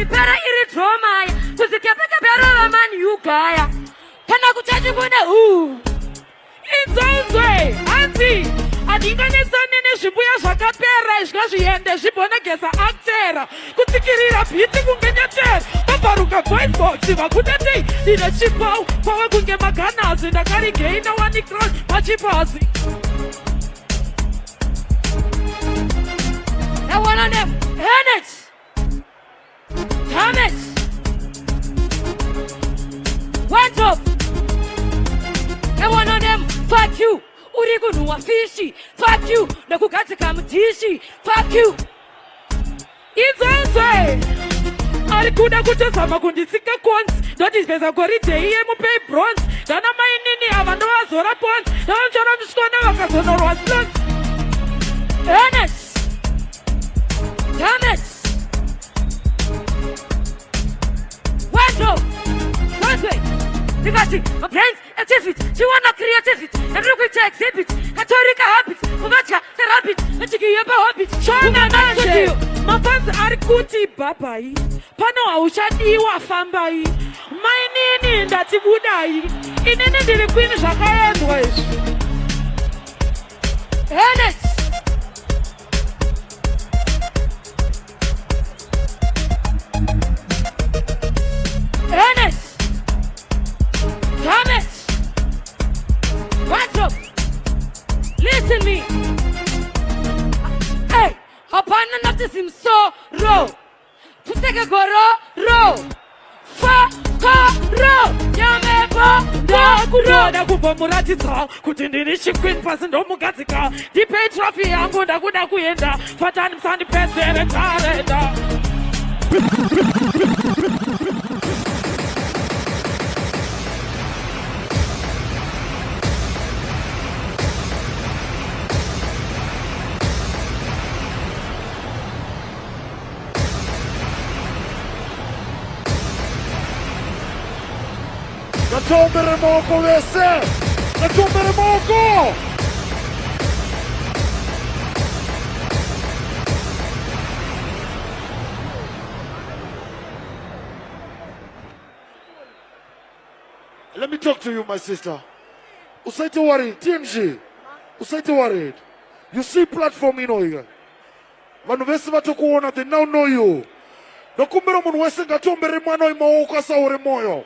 ipera iri drama ya kuzikepekepera man you gaya kana kuchachi kuna inzonzwe anti adinganisane nezvibuya zvakapera zvingazviende zvibonegesa aktera kutsikirira bhiti kungenyetera vabharuka voice box vakutati ndine chipau kwava kunge maganazi ndakarigeina 1 crown machipazi. Now one of them, earn it, damn it, one drop. Now one of them, fuck you, urikunuwa fishy, fuck you, nakukatika mtishi, fuck you. Inzonzwe arikuda kutozama kunditsika cons ndotipeza goridhe iye mupei bronze ndana mainini ava ndovazora pons ndavamchana ndisvikona vakazonorwa slons. Earn it, damn it. One drop, one way. Because my brain's activity, she wanna creativity, and look at exhibit, Catholic habit, Kumacha, the rabbit, and you give a habit. China nacho mafanzi arikuti babai pano haushadiwa fambai mainini ndatibudai inini ndiri kwini zvakaedzwa izvi. Earn it. Earn it. Damn it. What's up? Listen me. Hey, hapana nafsi so ro. Tuteke ro. Fa ro. Yamebo ndakuro ndakubomuratidza kuti ndiri chiqueen pasi ndomugadzika ndipei trophy yangu ndakuda kuenda fatani musandipedzere tareda. Natombere moko vese! Natombere moko! Let me talk to you, my sister. Usaite worried, TNG. Usaite worried. You see platform ino. Vanu vese vatokuona, they now know you. Nakumbere munu vese ngatombere mano imaoka saure moyo.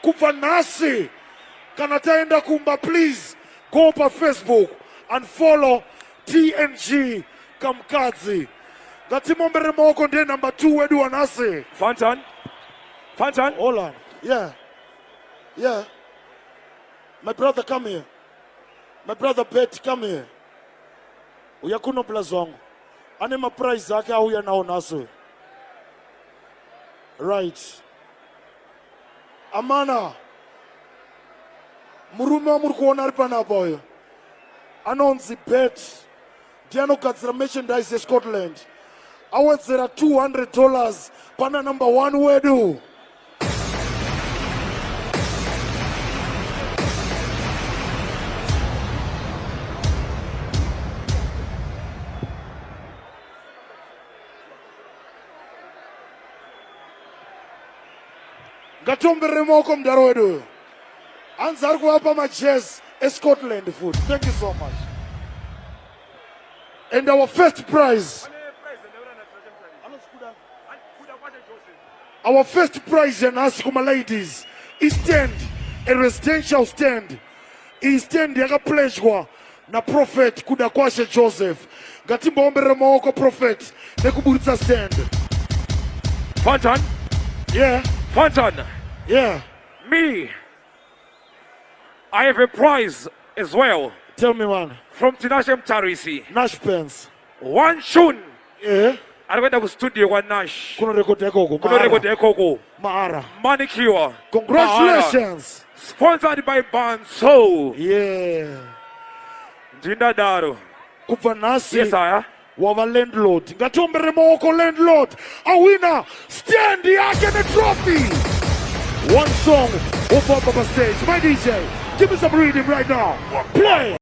Kuva nasi kana taenda kumba, please go up on Facebook and follow TNG Kamkhadzi. Gatimombere moko ndiye number 2 wedu wanasi. Fantan. Hold on. Yeah. My brother, come here. My brother Bet, come here. Uyakuno plazongo. Ane ma prize zake huya nao nasi. Right. Amana, murume wa murikuona aripana boyo. Anonzi Bet, diano katsira merchandise Scotland. Awadzera $200 pana number 1 wedu. Ngatombere moko mdaro wedu. Anzar kuwapa ma jazz Scotland food. Thank you so much. And our first prize. Our first prize and ask my ladies is stand, a residential stand. Is stand yaga pledgwa na Prophet Kudakwashe Joseph. Gatimba ombere moko Prophet nekuburitsa stand. Fantan. Yeah. Fantan. Yeah. Me. I have a prize as well. Tell me, man. From Tinashem Tarisi. Nash Pence. 1 tune. Yeah. I went to studio one Nash. Kuno record ekoko. Maara. Manicure. Congratulations. Maara. Sponsored by Banso. Yeah. Jinda Daro. Kupanasi. Yes, sir. Wava landlord. Ngatombere moko landlord. A winner. Stand yake the trophy. One song over Baba stage. My DJ. Give me some rhythm right now. Play.